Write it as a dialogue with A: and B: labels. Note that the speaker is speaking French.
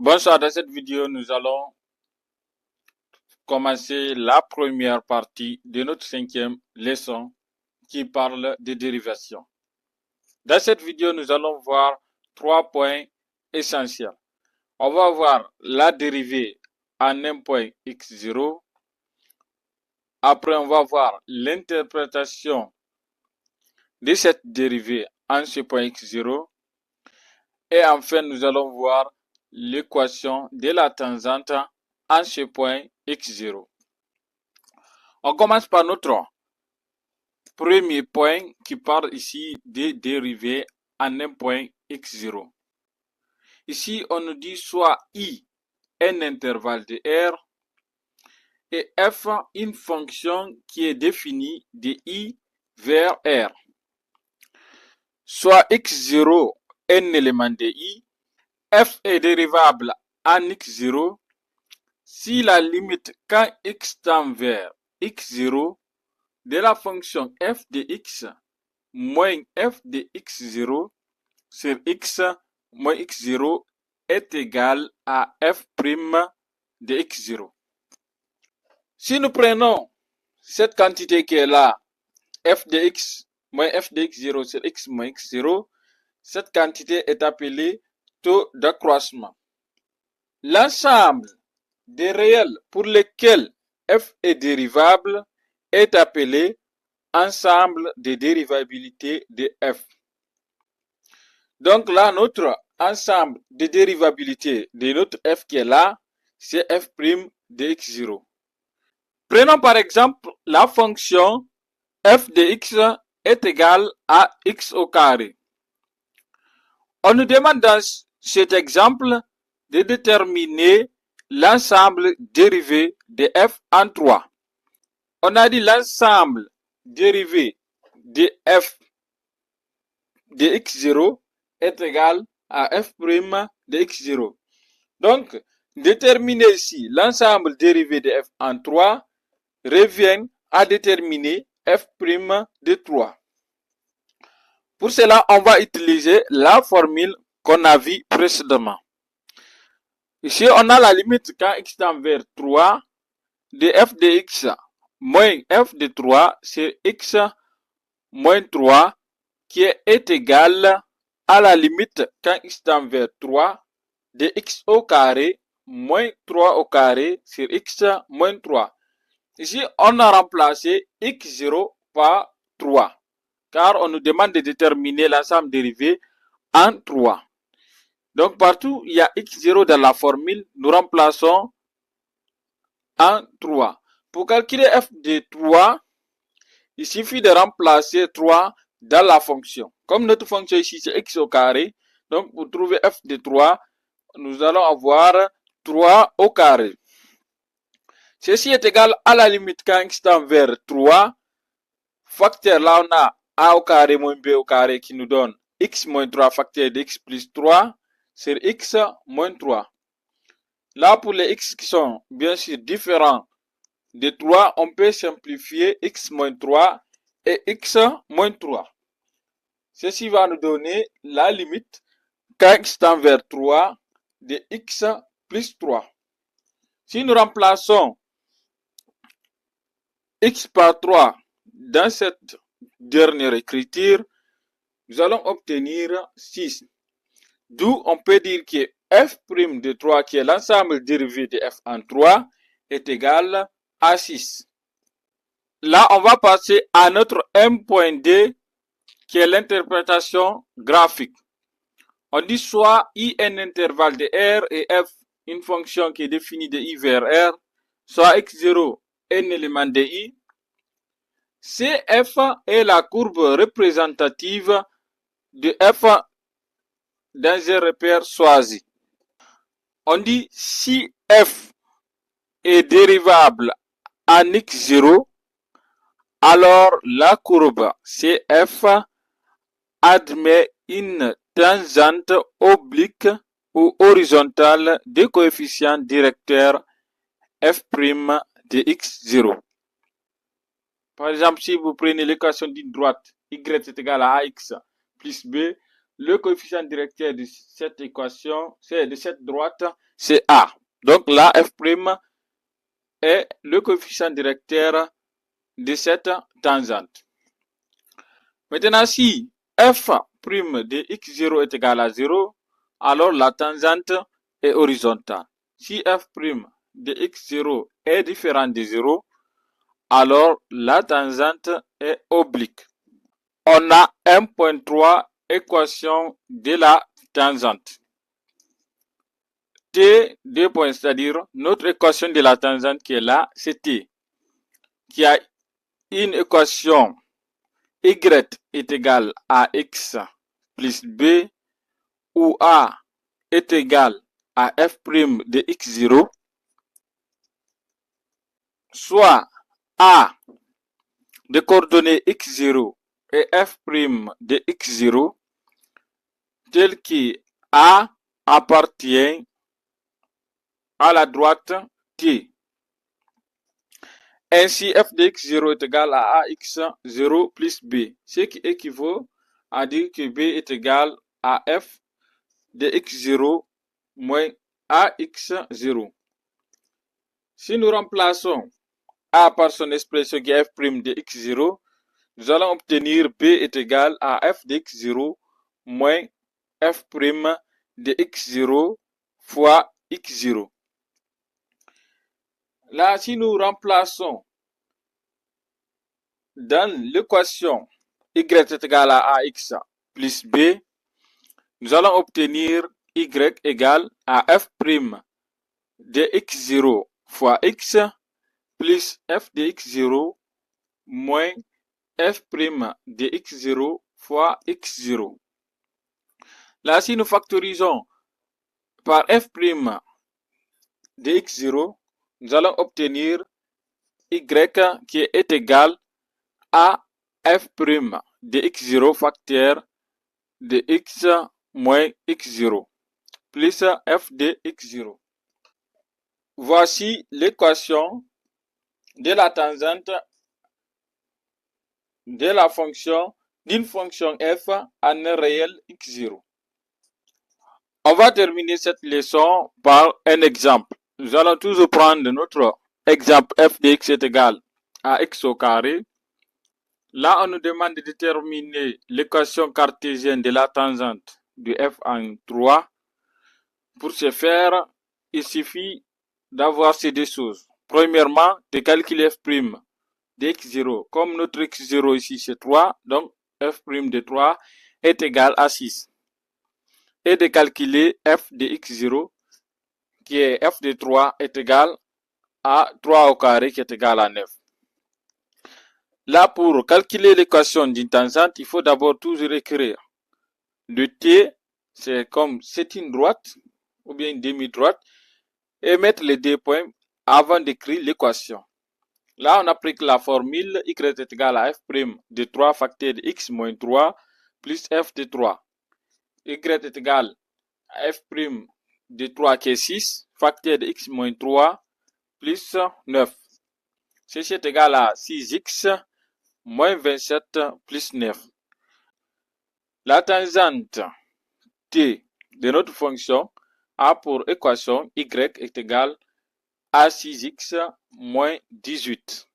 A: Bonsoir, dans cette vidéo, nous allons commencer la première partie de notre 5e leçon qui parle de dérivation. Dans cette vidéo, nous allons voir 3 points essentiels. On va voir la dérivée en un point x0. Après, on va voir l'interprétation de cette dérivée en ce point x0. Et enfin, nous allons voir l'équation de la tangente en ce point x0. On commence par notre premier point qui parle ici de dérivée en un point x0. Ici, on nous dit soit i un intervalle de r et f une fonction qui est définie de i vers r. Soit x0 un élément de i, f est dérivable en x0 si la limite quand x tend vers x0 de la fonction f de x moins f de x0 sur x moins x0 est égal à f' de x0. Si nous prenons cette quantité qui est là, f de x moins f de x0 sur x moins x0, cette quantité est appelée taux d'accroissement. L'ensemble des réels pour lesquels f est dérivable est appelé ensemble de dérivabilité de f. Donc là, notre ensemble de dérivabilité de notre f qui est là, c'est f' de x0. Prenons par exemple la fonction f de x est égale à x au carré. On nous demande dans cet exemple de déterminer l'ensemble dérivé de f en 3. On a dit l'ensemble dérivé de f de x0 est égal à f' de x0. Donc, déterminer ici l'ensemble dérivé de f en 3 revient à déterminer f' de 3. Pour cela, on va utiliser la formule qu'on a vue précédemment. Ici, on a la limite quand x tend vers 3 de f de x moins f de 3 sur x moins 3 qui est égal à la limite quand x tend vers 3 de x au carré moins 3 au carré sur x moins 3. Ici, on a remplacé x0 par 3, car on nous demande de déterminer l'ensemble dérivé en 3. Donc, partout il y a x0 dans la formule, nous remplaçons en 3. Pour calculer f de 3, il suffit de remplacer 3 dans la fonction. Comme notre fonction ici, c'est x au carré, donc pour trouver f de 3, nous allons avoir 3 au carré. Ceci est égal à la limite quand x tend vers 3. Facteur, là on a a au carré moins b au carré qui nous donne x moins 3 facteur de x plus 3 sur x moins 3. Là, pour les x qui sont bien sûr différents de 3, on peut simplifier x moins 3 et x moins 3. Ceci va nous donner la limite quand x tend vers 3 de x plus 3. Si nous remplaçons x par 3 dans cette dernière écriture, nous allons obtenir 6. D'où on peut dire que f' de 3, qui est l'ensemble dérivé de f en 3, est égal à 6. Là, on va passer à notre M.D, qui est l'interprétation graphique. On dit soit i un intervalle de r et f une fonction qui est définie de i vers r, soit x0 un élément de i. CF est la courbe représentative de f dans un repère choisi. On dit si f est dérivable en x0, alors la courbe CF admet une tangente oblique ou horizontale de coefficient directeur f' de x0. Par exemple, si vous prenez l'équation d'une droite y est égal à ax plus b, le coefficient directeur de cette équation, c'est de cette droite, c'est A. Donc là, f' est le coefficient directeur de cette tangente. Maintenant, si f' de x0 est égal à 0, alors la tangente est horizontale. Si f' de x0 est différent de 0, alors la tangente est oblique. On a 1.3 équation de la tangente. T, 2 points, c'est-à-dire notre équation de la tangente qui est là, c'est T, qui a une équation y est égal à x plus b, où a est égal à f' de x0, soit a de coordonnées x0 et f' de x0, tel que a appartient à la droite T. Ainsi, f de x0 est égal à ax0 plus b, ce qui équivaut à dire que b est égal à f de x0 moins ax0. Si nous remplaçons a par son expression qui est f' de x0, nous allons obtenir b est égal à f de x0 moins f' de x0 fois x0. Là, si nous remplaçons dans l'équation y est égal à ax plus b, nous allons obtenir y égale à f' de x0 fois x plus f de x0 moins f' de x0 fois x0. Là, si nous factorisons par f' de x0, nous allons obtenir y qui est égal à f' de x0 facteur de x moins x0 plus f de x0. Voici l'équation de la tangente de la fonction d'une fonction f en un réel x0. On va terminer cette leçon par un exemple. Nous allons toujours prendre notre exemple f de x est égal à x au carré. Là, on nous demande de déterminer l'équation cartésienne de la tangente de f en 3. Pour ce faire, il suffit d'avoir ces deux choses. Premièrement, de calculer f' de x0. Comme notre x0 ici c'est 3, donc f' de 3 est égal à 6. Et de calculer f de x0, qui est f de 3 est égal à 3 au carré qui est égal à 9. Là, pour calculer l'équation d'une tangente, il faut d'abord toujours écrire le t, c'est comme c'est une droite ou bien une demi-droite, et mettre les deux points avant d'écrire l'équation. Là, on applique la formule y est égal à f' de 3 facteur de x moins 3 plus f de 3. Y est égal à f' de 3 qui est 6 facteur de x moins 3 plus 9. Ceci est égal à 6x moins 27 plus 9. La tangente t de notre fonction a pour équation y est égal à 6x moins 18.